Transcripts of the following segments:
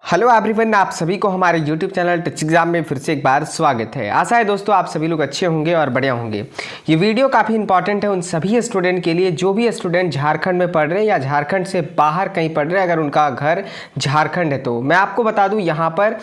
Hello everyone, आप सभी को हमारे YouTube चैनल टेक्स एग्जाम में फिर से एक बार स्वागत है। आशा है दोस्तों आप सभी लोग अच्छे होंगे और बढ़िया होंगे। ये वीडियो काफ़ी इंपॉर्टेंट है उन सभी स्टूडेंट के लिए जो भी स्टूडेंट झारखंड में पढ़ रहे हैं या झारखंड से बाहर कहीं पढ़ रहे हैं। अगर उनका घर झारखंड है तो मैं आपको बता दूं, यहाँ पर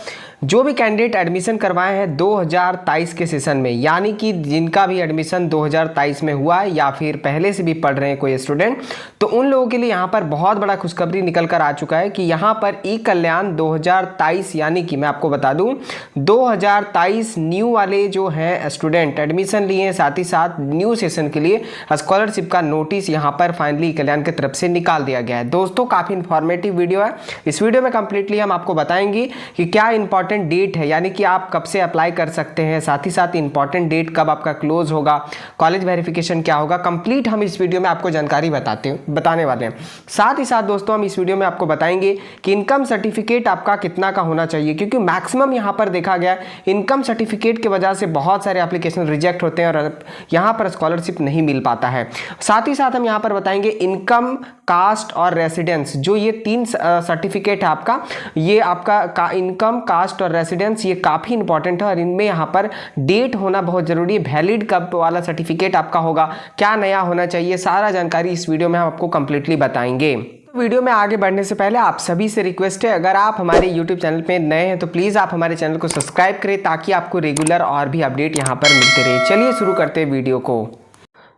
जो भी कैंडिडेट एडमिशन करवाए हैं 2023 के सेशन में, यानी कि जिनका भी एडमिशन 2023 में हुआ है या फिर पहले से भी पढ़ रहे हैं कोई स्टूडेंट, तो उन लोगों के लिए यहाँ पर बहुत बड़ा खुशखबरी निकल कर आ चुका है कि यहाँ पर ई कल्याण 2023, यानी कि मैं आपको बता दूं 2023 न्यू वाले जो हैं स्टूडेंट एडमिशन लिए हैं, साथ ही साथ न्यू सेशन के लिए स्कॉलरशिप का नोटिस यहाँ पर फाइनली कल्याण की तरफ से निकाल दिया गया है। दोस्तों काफ़ी इंफॉर्मेटिव वीडियो है। इस वीडियो में कंप्लीटली हम आपको बताएंगे कि क्या इंपॉर्टेंट डेट है, यानी कि आप कब से अप्लाई कर सकते हैं, साथ ही साथ इंपॉर्टेंट डेट कब आपका क्लोज होगा, कॉलेज वेरिफिकेशन क्या होगा, कंप्लीट हम इस वीडियो में आपको जानकारी बताने वाले हैं। साथ ही साथ दोस्तों हम इस वीडियो में आपको बताएंगे कि इनकम सर्टिफिकेट आपका कितना का होना चाहिए, क्योंकि मैक्सिमम यहाँ पर देखा गया इनकम सर्टिफिकेट की वजह से बहुत सारे एप्लीकेशन रिजेक्ट होते हैं और यहाँ पर स्कॉलरशिप नहीं मिल पाता है। साथ ही साथ हम यहाँ पर बताएंगे इनकम, कास्ट और रेसिडेंस, जो ये तीन सर्टिफिकेट है आपका, ये आपका इनकम, कास्ट और रेसिडेंस, ये काफ़ी इंपॉर्टेंट है और इनमें यहाँ पर डेट होना बहुत ज़रूरी है। वैलिड कब वाला सर्टिफिकेट आपका होगा, क्या नया होना चाहिए, सारा जानकारी इस वीडियो में हम आपको कंप्लीटली बताएंगे। वीडियो में आगे बढ़ने से पहले आप सभी से रिक्वेस्ट है, अगर आप हमारे YouTube चैनल पे नए हैं तो प्लीज़ आप हमारे चैनल को सब्सक्राइब करें ताकि आपको रेगुलर और भी अपडेट यहाँ पर मिलते रहे। चलिए शुरू करते हैं वीडियो को।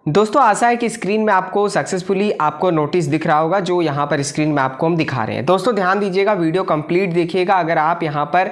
दोस्तों आशा है कि स्क्रीन में आपको सक्सेसफुली आपको नोटिस दिख रहा होगा जो यहाँ पर स्क्रीन में आपको हम दिखा रहे हैं। दोस्तों ध्यान दीजिएगा, वीडियो कंप्लीट देखिएगा। अगर आप यहाँ पर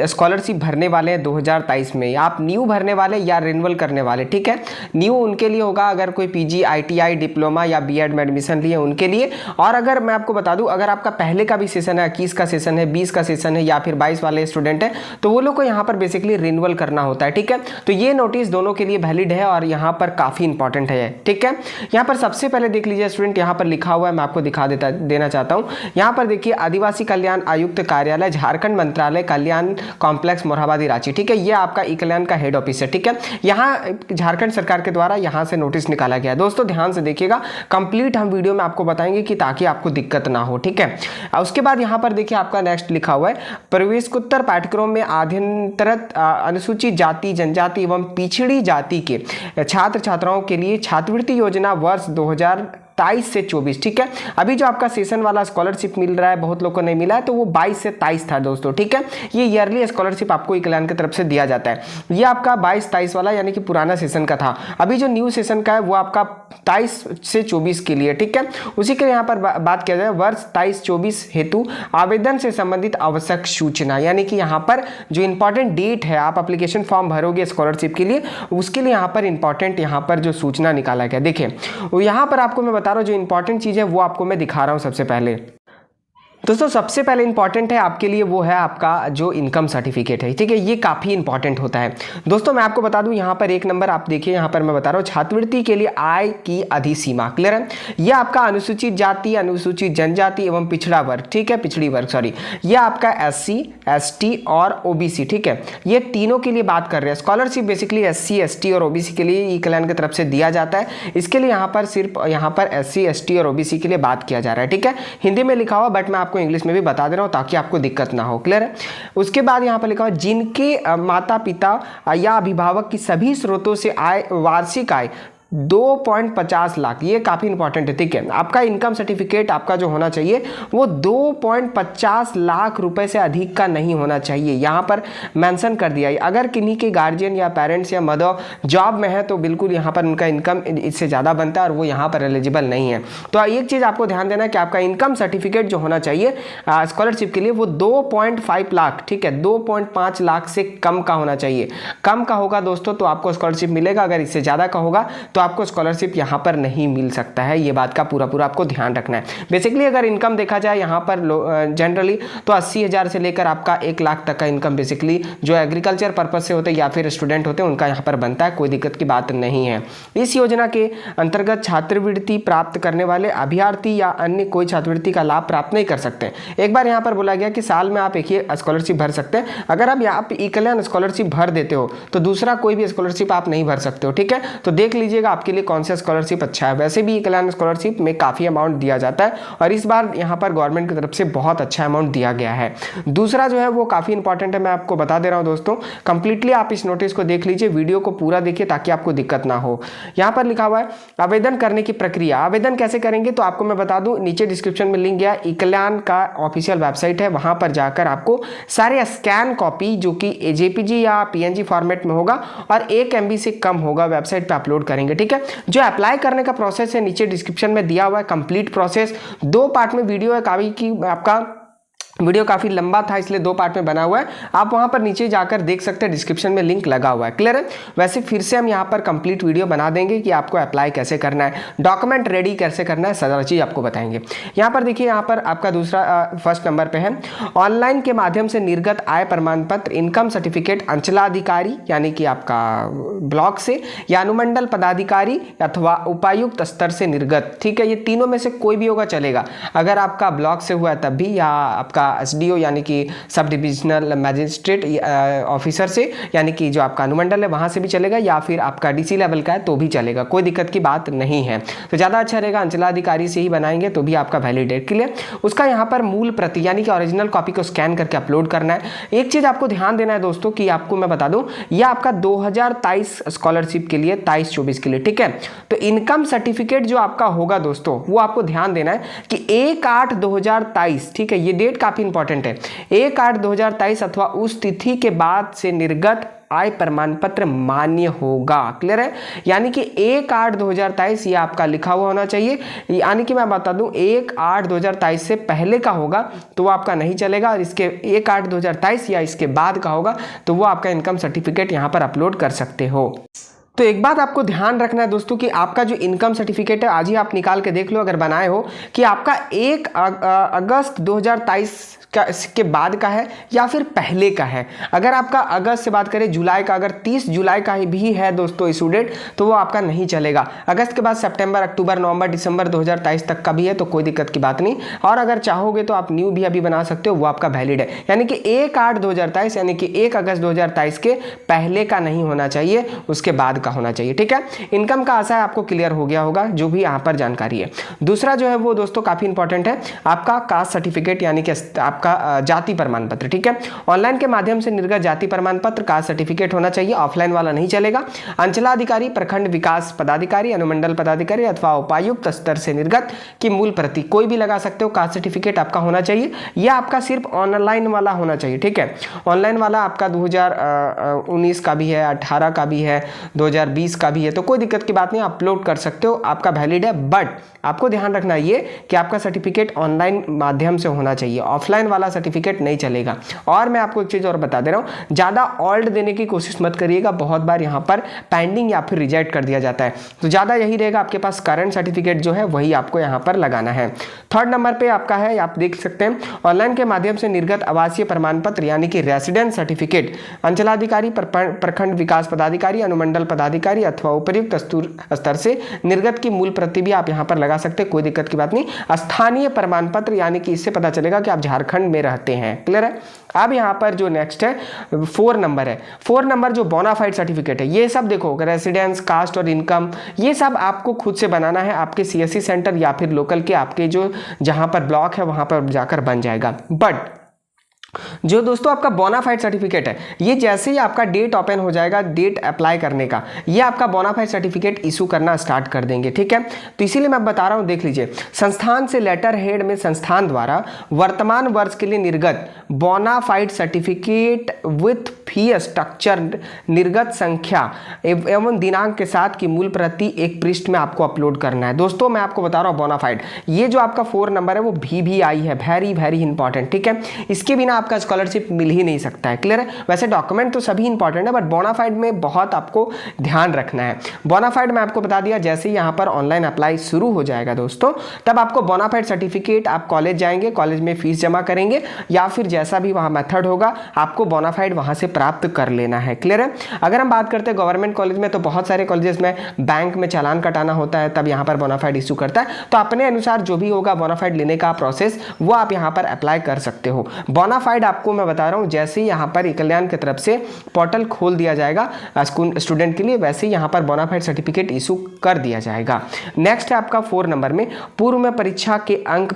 स्कॉलरशिप भरने वाले हैं 2023 में, आप न्यू भरने वाले या रिन्यूअल करने वाले, ठीक है, न्यू उनके लिए होगा अगर कोई पीजी, आईटीआई, डिप्लोमा या बीएड में एडमिशन लिए उनके लिए। और अगर मैं आपको बता दूँ, अगर आपका पहले का भी सेशन है, 21 का सेशन है, 20 का सेशन है या फिर 22 वाले स्टूडेंट है, तो वो लोग को यहाँ पर बेसिकली रिन्यूअल करना होता है, ठीक है। तो ये नोटिस दोनों के लिए वैलिड है और यहाँ पर काफ़ी इंपॉर्टेंट है, ठीक है। यहाँ पर सबसे पहले देख लीजिए स्टूडेंट, यहाँ पर लिखा हुआ है, मैं आपको देना चाहता हूँ। यहाँ पर देखिए आदिवासी कल्याण आयुक्त कार्यालय, झारखंड मंत्रालय, कल्याण कॉम्प्लेक्स, मोरहाबादी, रांची, ठीक है। ये आपका ई कल्याण का हेड ऑफिस है, ठीक है। यहाँ झारखंड सरकार के द्वारा यहाँ से नोटिस निकाला गया है। दोस्तों ध्यान से देखिएगा, कंप्लीट हम वीडियो में आपको बताएंगे कि ताकि आपको दिक्कत ना हो, ठीक है। उसके बाद यहाँ पर देखिए आपका नेक्स्ट लिखा हुआ है, प्रवेशोत्तर पाठ्यक्रम में अध्ययनरत अनुसूचित जाति, जनजाति एवं पिछड़ी जाति के छात्र छात्राओं के लिए छात्रवृत्ति योजना वर्ष 2023 से 24, ठीक है। अभी जो आपका सेशन वाला स्कॉलरशिप मिल रहा है, बहुत लोगों को नहीं मिला है, तो वो 22 से 23 था दोस्तों, ठीक है। ये ईयरली स्कॉलरशिप आपको ई कल्याण की तरफ से दिया जाता है। ये आपका 22-23 वाला यानी कि पुराना सेशन का था। अभी जो न्यू सेशन का है वो आपका 23 से 24 के लिए, ठीक है। उसी के यहाँ पर बात किया जाए वर्ष 23-24 हेतु आवेदन से संबंधित आवश्यक सूचना, यानी कि यहाँ पर जो इंपॉर्टेंट डेट है, आप एप्लीकेशन फॉर्म भरोगे स्कॉलरशिप के लिए, उसके लिए यहाँ पर इंपॉर्टेंट यहाँ पर जो सूचना निकाला गया, देखिए यहाँ पर आपको मैं बता रहा हूँ जो इंपॉर्टेंट चीज़ है वो आपको मैं दिखा रहा हूँ। सबसे पहले दोस्तों सबसे पहले इंपॉर्टेंट है आपके लिए वो है आपका जो इनकम सर्टिफिकेट है, ठीक है। ये काफ़ी इंपॉर्टेंट होता है दोस्तों। मैं आपको बता दूं यहाँ पर एक नंबर आप देखिए, यहाँ पर मैं बता रहा हूँ छात्रवृत्ति के लिए आय की अधिसीमा, क्लियर है। ये आपका अनुसूचित जाति, अनुसूचित जनजाति एवं पिछड़ा वर्ग, ठीक है, पिछड़ी वर्ग सॉरी, ये आपका SC, ST और OBC, ठीक है। ये तीनों के लिए बात कर रहे हैं। स्कॉलरशिप बेसिकली SC, ST और OBC के लिए ई कल्याण की तरफ से दिया जाता है। इसके लिए यहाँ पर सिर्फ यहाँ पर SC, ST और OBC के लिए बात किया जा रहा है, ठीक है। हिंदी में लिखा हुआ, बट मैं आपको इंग्लिश में भी बता दे रहा हूं ताकि आपको दिक्कत ना हो, क्लियर है। उसके बाद यहां पर लिखा हुआ जिनके माता पिता या अभिभावक की सभी स्रोतों से आय, वार्षिक आय 2.50 लाख, ये काफ़ी इंपॉर्टेंट है, ठीक है। आपका इनकम सर्टिफिकेट आपका जो होना चाहिए वो 2.50 लाख रुपए से अधिक का नहीं होना चाहिए। यहाँ पर मेंशन कर दिया है। अगर किन्हीं के गार्जियन या पेरेंट्स या मदर जॉब में है तो बिल्कुल यहाँ पर उनका इनकम इससे ज़्यादा बनता है और वो यहाँ पर एलिजिबल नहीं है। तो एक चीज़ आपको ध्यान देना है कि आपका इनकम सर्टिफिकेट जो होना चाहिए स्कॉलरशिप के लिए वो 2.5 लाख, ठीक है, 2.5 लाख से कम का होना चाहिए। कम का होगा दोस्तों तो आपको स्कॉलरशिप मिलेगा, अगर इससे ज़्यादा का होगा तो आपको स्कॉलरशिप यहाँ पर नहीं मिल सकता है। ये बात का पूरा आपको ध्यान रखना है। बेसिकली अगर इनकम देखा जाए यहाँ पर जनरली तो 80,000 से लेकर आपका 1 लाख तक का इनकम बेसिकली जो एग्रीकल्चर पर्पज से होते हैं या फिर स्टूडेंट होते हैं उनका यहाँ पर बनता है, कोई दिक्कत की बात नहीं है। इस योजना के अंतर्गत छात्रवृत्ति प्राप्त करने वाले अभ्यर्थी या अन्य कोई छात्रवृत्ति का लाभ प्राप्त नहीं कर सकते। एक बार यहाँ पर बोला गया कि साल में आप एक ही स्कॉलरशिप भर सकते हैं। अगर आप यहाँ पे ई कल्याण स्कॉलरशिप भर देते हो तो दूसरा कोई भी स्कॉलरशिप आप नहीं भर सकते हो, ठीक है। तो देख लीजिएगा लीजिएगा आपके लिए कौन सा स्कॉलरशिप अच्छा है। वैसे भी कल्याण स्कॉलरशिप में काफ़ी अमाउंट दिया जाता है और इस बार यहाँ पर गवर्नमेंट की तरफ से बहुत अच्छा अमाउंट दिया गया है। दूसरा जो है वो काफ़ी इंपॉर्टेंट है, मैं आपको बता दे रहा हूँ दोस्तों, कंप्लीटली आप इस नोटिस को देख लीजिए, वीडियो को पूरा देखिए ताकि आपको दिक्कत ना हो। यहाँ पर लिखा हुआ है आवेदन करने की प्रक्रिया। आवेदन कैसे करेंगे तो आपको मैं बता दूं, नीचे डिस्क्रिप्शन में लिंक गया, कल्याण का ऑफिशियल वेबसाइट है, वहां पर जाकर आपको सारे स्कैन कॉपी जो कि जेपीजी या पीएनजी फॉर्मेट में होगा और 1 MB से कम होगा वेबसाइट पे अपलोड करेंगे। ठीक है, जो अप्लाई करने का प्रोसेस है नीचे डिस्क्रिप्शन में दिया हुआ है, कंप्लीट प्रोसेस 2 पार्ट में वीडियो है, काफी की आपका वीडियो काफ़ी लंबा था इसलिए 2 पार्ट में बना हुआ है, आप वहां पर नीचे जाकर देख सकते हैं, डिस्क्रिप्शन में लिंक लगा हुआ है। क्लियर है। वैसे फिर से हम यहां पर कंप्लीट वीडियो बना देंगे कि आपको अप्लाई कैसे करना है, डॉक्यूमेंट रेडी कैसे करना है, सारा चीज़ आपको बताएंगे। यहां पर देखिए, यहां पर आपका दूसरा फर्स्ट नंबर पे है, ऑनलाइन के माध्यम से निर्गत आय प्रमाण पत्र, इनकम सर्टिफिकेट अंचलाधिकारी यानी कि आपका ब्लॉक से या अनुमंडल पदाधिकारी अथवा उपायुक्त स्तर से निर्गत। ठीक है, ये तीनों में से कोई भी होगा चलेगा। अगर आपका ब्लॉक से हुआ है तब भी, या आपका एसडीओ यानी कि सब डिविजनल मैजिस्ट्रेट ऑफिसर से यानी कि जो आपका अनुमंडल है वहां से भी चलेगा, या फिर आपका डीसी लेवल का है तो भी चलेगा, कोई दिक्कत की बात नहीं है। तो ज़्यादा अच्छा रहेगा अंचलाधिकारी से ही बनाएंगे तो भी आपका वैलिडेट। क्लियर। उसका यहाँ पर मूल प्रति यानी कि ओरिजिनल कॉपी को स्कैन करके अपलोड करना है। एक चीज़ आपको ध्यान देना है दोस्तों कि आपको मैं बता दूं, यह आपका 2023 स्कॉलरशिप के लिए 23-24 के लिए। ठीक है, तो इनकम सर्टिफिकेट जो आपका होगा दोस्तों वो आपको ध्यान देना है कि 1/8/2023, ठीक है, ये डेट काफी इंपॉर्टेंट है, 1/8/2023 अथवा उस तिथि के बाद से निर्गत आय प्रमाण पत्र मान्य होगा। क्लियर है, यानी कि 1/8/2023 ये आपका लिखा हुआ होना चाहिए, यानी कि मैं बता दूं 1/8/2023 से पहले का होगा तो वो आपका नहीं चलेगा, और इसके 1/8/2023 या इसके बाद का होगा तो वो आपका इनकम सर्टिफिकेट यहाँ पर अपलोड कर सकते हो। तो एक बात आपको ध्यान रखना है दोस्तों कि आपका जो इनकम सर्टिफिकेट है आज ही आप निकाल के देख लो अगर बनाए हो, कि आपका 1 अगस्त 2023 के बाद का है या फिर पहले का है। अगर आपका अगस्त से बात करें, जुलाई का अगर 30 जुलाई का भी है दोस्तों इशू डेट तो वो आपका नहीं चलेगा। अगस्त के बाद सितंबर, अक्टूबर, नवंबर, दिसंबर 2023 तक का भी है तो कोई दिक्कत की बात नहीं, और अगर चाहोगे तो आप न्यू भी अभी बना सकते हो, वो आपका वैलिड है। यानी कि 1/8/2023 यानी कि 1 अगस्त 2023 के पहले का नहीं होना चाहिए, उसके बाद का होना चाहिए। ठीक है, इनकम का आशा है आपको क्लियर हो गया होगा जो भी यहाँ पर जानकारी है। दूसरा जो है वो दोस्तों काफी इंपॉर्टेंट है, आपका कास्ट सर्टिफिकेट यानी कि आपका जाति प्रमाण पत्र। ठीक है, ऑनलाइन के माध्यम से निर्गत जाति प्रमाण पत्र कास्ट सर्टिफिकेट होना चाहिए, ऑफलाइन वाला नहीं चलेगा। अंचलाधिकारी, प्रखंड विकास पदाधिकारी, अनुमंडल पदाधिकारी अथवा उपायुक्त स्तर से निर्गत की मूल प्रति कोई भी लगा सकते हो, कास्ट सर्टिफिकेट आपका होना चाहिए। यह आपका सिर्फ ऑनलाइन वाला होना चाहिए। ठीक है, ऑनलाइन वाला आपका 2019 का भी है, 18 का भी है, 2020 का भी है, तो कोई दिक्कत की बात नहीं, अपलोड कर सकते हो, आपका वैलिड है। बट आपको ध्यान रखना ये कि आपका सर्टिफिकेट ऑनलाइन माध्यम से होना चाहिए, ऑफलाइन वाला सर्टिफिकेट नहीं चलेगा। और मैं आपको एक चीज और बता दे रहा हूं, ज्यादा ओल्ड देने की कोशिश मत करिएगा, बहुत बार यहां पर पेंडिंग या फिर रिजेक्ट कर दिया जाता है, तो ज्यादा यही रहेगा आपके पास करंट सर्टिफिकेट जो है वही आपको यहां पर लगाना है। थर्ड नंबर पे आपका है, आप देख सकते हैं, ऑनलाइन के माध्यम से निर्गत आवासीय प्रमाण पत्र यानी कि रेसिडेंस सर्टिफिकेट अंचलाधिकारी, प्रखंड विकास पदाधिकारी, अनुमंडल पदाधिकारी अथवा उपर्युक्त स्तर से निर्गत की मूल प्रति भी आप यहां पर लगा सकते हैं, कोई दिक्कत की बात नहीं। स्थानीय प्रमाण पत्र यानी कि इससे पता चलेगा कि आप झारखंड में रहते हैं। क्लियर है। अब यहां पर जो नेक्स्ट है 4 नंबर है, 4 नंबर जो बोनाफाइड सर्टिफिकेट है, ये सब देखो रेसिडेंस, कास्ट और इनकम, ये सब आपको खुद से बनाना है, आपके सीएससी सेंटर या फिर लोकल के आपके जो जहां पर ब्लॉक है वहां पर जाकर बन जाएगा। बट जो दोस्तों आपका बोनाफाइड सर्टिफिकेट है, ये जैसे ही आपका डेट ओपन हो जाएगा, डेट अप्लाई करने का, ये आपका बोनाफाइड सर्टिफिकेट इशू करना स्टार्ट कर देंगे। ठीक है, तो इसीलिए मैं बता रहा हूं, देख लीजिए, संस्थान से लेटर हेड में संस्थान द्वारा वर्तमान वर्ष के लिए निर्गत bonafide certificate with fee structure, निर्गत संख्या एवं दिनांक के साथ की मूल प्रति एक पृष्ठ में आपको अपलोड करना है। दोस्तों मैं आपको बता रहा हूं बोनाफाइड, ये जो आपका 4 नंबर है वो VVI है, वेरी वेरी इंपॉर्टेंट। ठीक है, इसके बिना आपका स्कॉलरशिप मिल ही नहीं सकता है। क्लियर है। वैसे डॉक्यूमेंट तो सभी इंपॉर्टेंट है, बट बोनाफाइड में बहुत आपको ध्यान रखना है। बोनाफाइड में आपको बता दिया, जैसे ही यहां पर ऑनलाइन अप्लाई शुरू हो जाएगा दोस्तों, तब आपको बोनाफाइड सर्टिफिकेट, आप कॉलेज जाएंगे, कॉलेज में फीस जमा करेंगे या फिर जैसा भी वहां मेथड होगा, आपको बोनाफाइड वहां से प्राप्त कर लेना है। क्लियर है। अगर हम बात करते हैं गवर्नमेंट कॉलेज में, तो बहुत सारे कॉलेजेस में बैंक में चालान कटाना होता है, तब यहां पर बोनाफाइड इशू करता है, तो अपने अनुसार जो भी होगा बोनाफाइड लेने का प्रोसेस वो आप यहां पर अप्लाई कर सकते हो। बोनाफाइड आपको मैं बता रहा हूँ, जैसे ही यहाँ पर कल्याण की तरफ से पोर्टल खोल दिया जाएगा स्टूडेंट के लिए, वैसे ही यहाँ पर बोनाफाइड सर्टिफिकेट इशू कर दिया जाएगा। नेक्स्ट है आपका 4 नंबर में, पूर्व में परीक्षा के अंक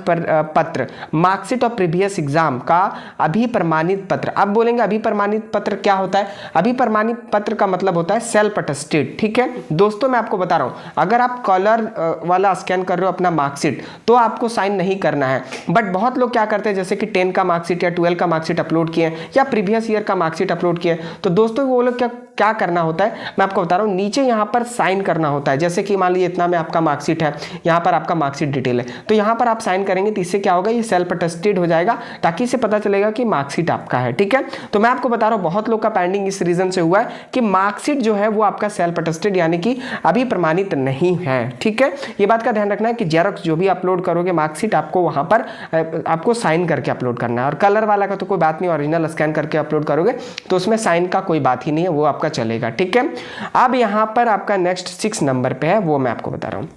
पत्र, मार्कशीट और प्रीवियस एग्जाम का अभिप्रमाणित पत्र। अब बोलेंगे अभिप्रमाणित पत्र क्या होता है? अभिप्रमाणित पत्र का मतलब होता है सेल्फ अटेस्टेड। ठीक है दोस्तों, मैं आपको बता रहा हूं, अगर आप कलर वाला स्कैन कर रहे हो अपना मार्कशीट तो आपको साइन नहीं करना है। बट बहुत लोग क्या करते हैं, जैसे कि 10 का मार्कशीट या 12 का मार्कशीट अपलोड किए या प्रीवियस ईयर का मार्कशीट अपलोड किए, तो दोस्तों वो लोग क्या करना होता है, मैं आपको बता रहा हूँ, नीचे यहाँ पर साइन करना होता है। जैसे कि मान लीजिए इतना में आपका मार्कशीट है, यहाँ पर आपका मार्कशीट डिटेल है, तो यहाँ पर आप साइन करेंगे तो इससे क्या होगा, ये सेल्फ अटेस्टेड हो जाएगा, ताकि इससे पता चलेगा कि मार्कशीट आपका है। ठीक है, तो मैं आपको बता रहा हूँ बहुत लोग का पेंडिंग इस रीजन से हुआ है कि मार्कशीट जो है वो आपका सेल्फ अटेस्टेड यानी कि अभी प्रमाणित नहीं है। ठीक है, ये बात का ध्यान रखना है कि जेरॉक्स जो भी अपलोड करोगे मार्कशीट, आपको वहां पर आपको साइन करके अपलोड करना है। और कलर वाला का तो कोई बात नहीं, ओरिजिनल स्कैन करके अपलोड करोगे तो उसमें साइन का कोई बात ही नहीं है, वो आपका चलेगा। ठीक है, अब यहां पर आपका नेक्स्ट 6 नंबर पे है, वो मैं आपको बता रहा हूं।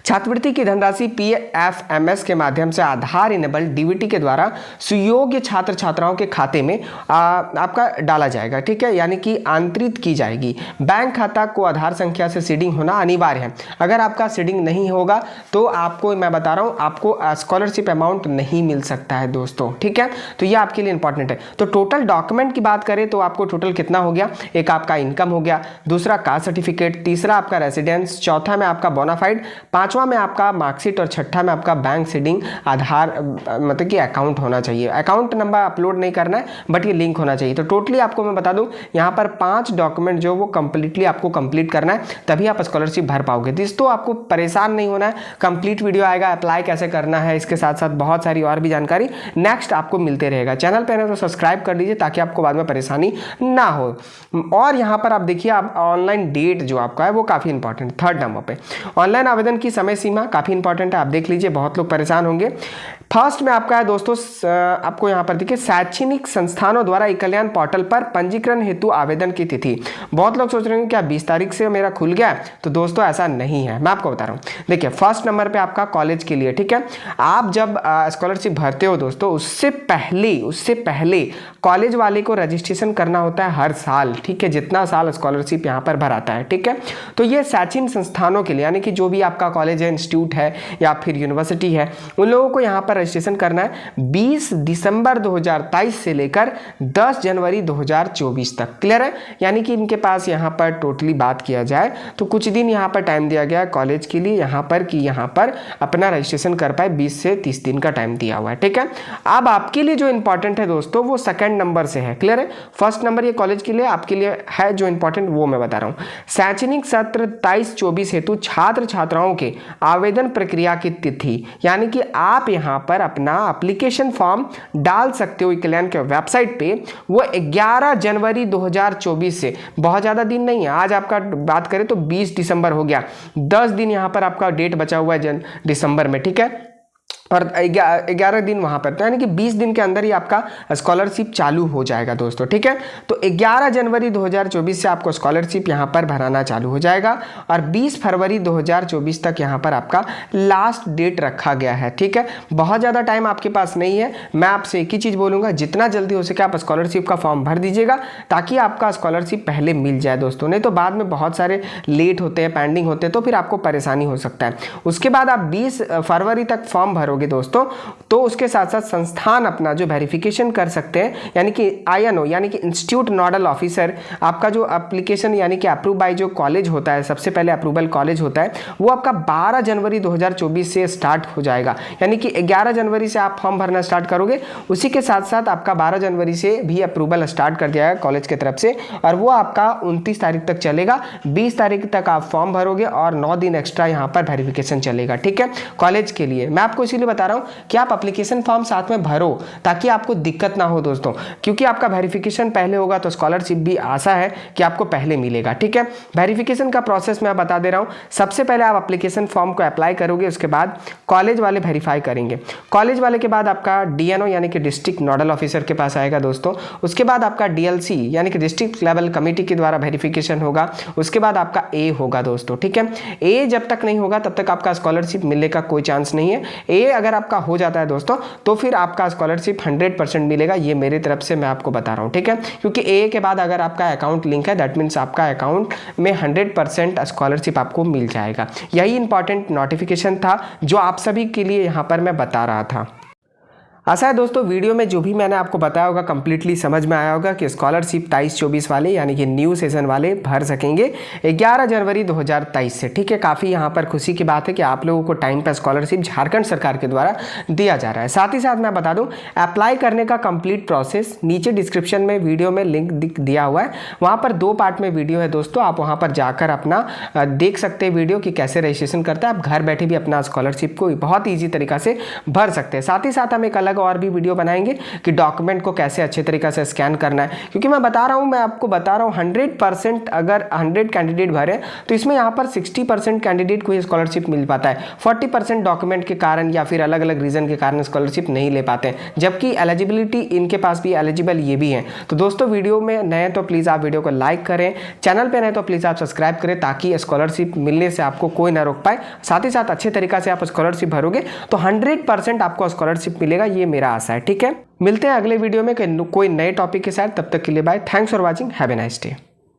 छात्रवृत्ति की धनराशि PFMS के माध्यम से आधार इनेबल DBT के द्वारा सुयोग्य छात्र छात्राओं के खाते में आपका डाला जाएगा। ठीक है, यानी कि आंतरित की जाएगी। बैंक खाता को आधार संख्या से सीडिंग होना अनिवार्य है। अगर आपका सीडिंग नहीं होगा तो आपको मैं बता रहा हूं, आपको स्कॉलरशिप अमाउंट नहीं मिल सकता है दोस्तों। ठीक है, तो ये आपके लिए इंपॉर्टेंट है। तो टोटल डॉक्यूमेंट की बात करें तो आपको टोटल कितना हो गया, एक आपका इनकम हो गया, दूसरा कास्ट सर्टिफिकेट, तीसरा आपका रेसिडेंस, चौथा में आपका बोनाफाइड, पांचवा में आपका मार्कशीट और छठा में आपका बैंक सीडिंग आधार मतलब कि अकाउंट होना चाहिए। अकाउंट नंबर अपलोड नहीं करना है बट ये लिंक होना चाहिए। तो टोटली आपको मैं बता दूं यहाँ पर 5 डॉक्यूमेंट जो वो कंप्लीटली आपको कंप्लीट करना है, तभी आप स्कॉलरशिप भर पाओगे। दोस्तों आपको परेशान नहीं होना है, कंप्लीट वीडियो आएगा, अप्लाई कैसे करना है, इसके साथ साथ बहुत सारी और भी जानकारी नेक्स्ट आपको मिलते रहेगा। चैनल पर तो सब्सक्राइब कर लीजिए ताकि आपको बाद में परेशानी ना हो। और यहाँ पर आप देखिए, आप ऑनलाइन डेट जो आपका है वो काफ़ी इंपॉर्टेंट। 3rd नंबर पे ऑनलाइन आवेदन की समय सीमा काफी इंपॉर्टेंट है, आप देख लीजिए, बहुत लोग परेशान होंगे। फर्स्ट में आपका है दोस्तों, आपको यहां पर देखिए, शैक्षणिक संस्थानों द्वारा कल्याण पोर्टल पर पंजीकरण हेतु आवेदन की तिथि। बहुत लोग सोच रहे हैं क्या 20 तारीख से मेरा खुल गया, तो दोस्तों ऐसा नहीं है, मैं आपको बता रहा हूं। देखिए फर्स्ट नंबर पे आपका कॉलेज के लिए। ठीक है, आप जब स्कॉलरशिप भरते हो दोस्तों, उससे पहले कॉलेज वाले को रजिस्ट्रेशन करना होता है हर साल। ठीक है, जितना साल स्कॉलरशिप यहाँ पर भराता है। ठीक है, तो ये शैक्षणिक संस्थानों के लिए यानी कि जो भी आपका कॉलेज है, इंस्टीट्यूट है या फिर यूनिवर्सिटी है, उन लोगों को यहाँ पर रजिस्ट्रेशन करना है 20 दिसंबर 2023 से लेकर 10 जनवरी 2024 तक। क्लियर है, यानी कि इनके पास यहाँ पर टोटली बात किया जाए तो कुछ दिन यहाँ पर टाइम दिया गया कॉलेज के लिए यहाँ पर कि यहाँ पर अपना रजिस्ट्रेशन कर पाए, 20 से 30 दिन का टाइम दिया हुआ है। ठीक है, अब आपके लिए जो इंपॉर्टेंट है दोस्तों वो 2nd नंबर से है। क्लियर है, फर्स्ट नंबर ये कॉलेज के लिए, आपके लिए है जो इंपॉर्टेंट वो मैं बता रहा हूँ। शैक्षणिक सत्र 23-24 हेतु छात्र छात्राओं के आवेदन प्रक्रिया की तिथि, यानी कि आप यहाँ पर अपना एप्लीकेशन फॉर्म डाल सकते हो कल्याण के वेबसाइट पे, वो 11 जनवरी 2024 से, बहुत ज़्यादा दिन नहीं है, आज आपका बात करें तो 20 दिसंबर हो गया, 10 दिन यहाँ पर आपका डेट बचा हुआ है दिसंबर में। ठीक है, और 11 दिन वहाँ पर, तो यानी कि 20 दिन के अंदर ही आपका स्कॉलरशिप चालू हो जाएगा दोस्तों। ठीक है, तो 11 जनवरी 2024 से आपको स्कॉलरशिप यहाँ पर भराना चालू हो जाएगा और 20 फरवरी 2024 तक यहाँ पर आपका लास्ट डेट रखा गया है। ठीक है, बहुत ज़्यादा टाइम आपके पास नहीं है। मैं आपसे एक ही चीज़ बोलूँगा, जितना जल्दी हो सके आप स्कॉलरशिप का फॉर्म भर दीजिएगा ताकि आपका स्कॉलरशिप पहले मिल जाए दोस्तों, नहीं तो बाद में बहुत सारे लेट होते हैं, पेंडिंग होते हैं, तो फिर आपको परेशानी हो सकता है। उसके बाद आप 20 फरवरी तक फॉर्म भरोगे दोस्तों, तो उसके साथ साथ संस्थान अपना जो वेरिफिकेशन कर सकते हैं, यानी कि INO यानी कि इंस्टीट्यूट नोडल ऑफिसर, आपका जो एप्लीकेशन यानी कि अप्रूव बाय जो कॉलेज होता है, सबसे पहले अप्रूवल कॉलेज होता है, वो आपका 12 जनवरी 2024 से स्टार्ट हो जाएगा। यानी कि 11 जनवरी से आप फॉर्म भरना स्टार्ट करोगे, उसी के साथ साथ आपका 12 जनवरी से भी अप्रूवल स्टार्ट कर दिया जाएगा कॉलेज की तरफ से, और वो आपका 29 तारीख तक चलेगा। 20 तारीख तक आप फॉर्म भरोगे और 9 दिन एक्स्ट्रा यहाँ पर वेरिफिकेशन चलेगा। ठीक है, कॉलेज के लिए मैं आपको इसीलिए बता रहा हूं कि आप एप्लीकेशन फॉर्म साथ में भरो ताकि आपको दिक्कत ना हो दोस्तों, क्योंकि आपका वेरिफिकेशन पहले होगा तो स्कॉलरशिप भी आशा है कि आपको पहले मिलेगा। ठीक है, वेरिफिकेशन का प्रोसेस मैं बता दे रहा हूं। सबसे पहले आप एप्लीकेशन फॉर्म को अप्लाई करोगे, उसके बाद कॉलेज वाले वेरीफाई करेंगे। कॉलेज वाले के बाद आपका DNO यानी कि डिस्ट्रिक्ट नोडल ऑफिसर के पास आएगा दोस्तों। उसके बाद आपका DLC यानी कि डिस्ट्रिक्ट लेवल कमेटी के द्वारा वेरिफिकेशन होगा। उसके बाद आपका A होगा दोस्तों। ठीक है, A जब तक नहीं होगा तब तक आपका स्कॉलरशिप मिलने का कोई चांस नहीं है। A अगर आपका हो जाता है दोस्तों तो फिर आपका स्कॉलरशिप 100% मिलेगा, ये मेरी तरफ से मैं आपको बता रहा हूँ, ठीक है। क्योंकि ए के बाद अगर आपका अकाउंट लिंक है दैट मीन्स आपका अकाउंट में 100% स्कॉलरशिप आपको मिल जाएगा। यही इंपॉर्टेंट नोटिफिकेशन था जो आप सभी के लिए यहाँ पर मैं बता रहा था। आशा है दोस्तों वीडियो में जो भी मैंने आपको बताया होगा कंप्लीटली समझ में आया होगा कि स्कॉलरशिप 23-24 वाले यानी कि न्यू सेशन वाले भर सकेंगे 11 जनवरी 2023 से, ठीक है। काफ़ी यहाँ पर खुशी की बात है कि आप लोगों को टाइम पर स्कॉलरशिप झारखंड सरकार के द्वारा दिया जा रहा है। साथ ही साथ मैं बता दूँ अप्लाई करने का कंप्लीट प्रोसेस नीचे डिस्क्रिप्शन में वीडियो में लिंक दिया हुआ है, वहाँ पर 2 पार्ट में वीडियो है दोस्तों, आप वहाँ पर जाकर अपना देख सकते हैं वीडियो कि कैसे रजिस्ट्रेशन करता है। आप घर बैठे भी अपना स्कॉलरशिप को बहुत ईजी तरीका से भर सकते हैं। साथ ही साथ हम एक अलग और भी वीडियो बनाएंगे कि डॉक्यूमेंट को कैसे अच्छे तरीके से स्कैन करना है, क्योंकि मैं आपको बता रहा हूँ 100% अगर 100 कैंडिडेट भरे तो इसमें यहाँ पर 60% कैंडिडेट को स्कॉलरशिप मिल पाता है, 40% डॉक्यूमेंट के कारण या फिर अलग अलग रीजन के कारण स्कॉलरशिप नहीं ले पाते हैं, जबकि एलिजिबिलिटी इनके पास भी एलिजिबल ये भी है। तो दोस्तों वीडियो में नए तो प्लीज़ आप वीडियो को लाइक करें, चैनल पर नए तो प्लीज़ आप सब्सक्राइब करें ताकि स्कॉलरशिप मिलने से आपको कोई ना रोक पाए। साथ ही साथ अच्छे तरीका से आप स्कॉलरशिप भरोगे तो 100% आपको स्कॉलरशिप मिलेगा, ये मेरा आशा है, ठीक है। मिलते हैं अगले वीडियो में कोई नए टॉपिक के साथ, तब तक के लिए bye. Thanks for watching, have a nice day.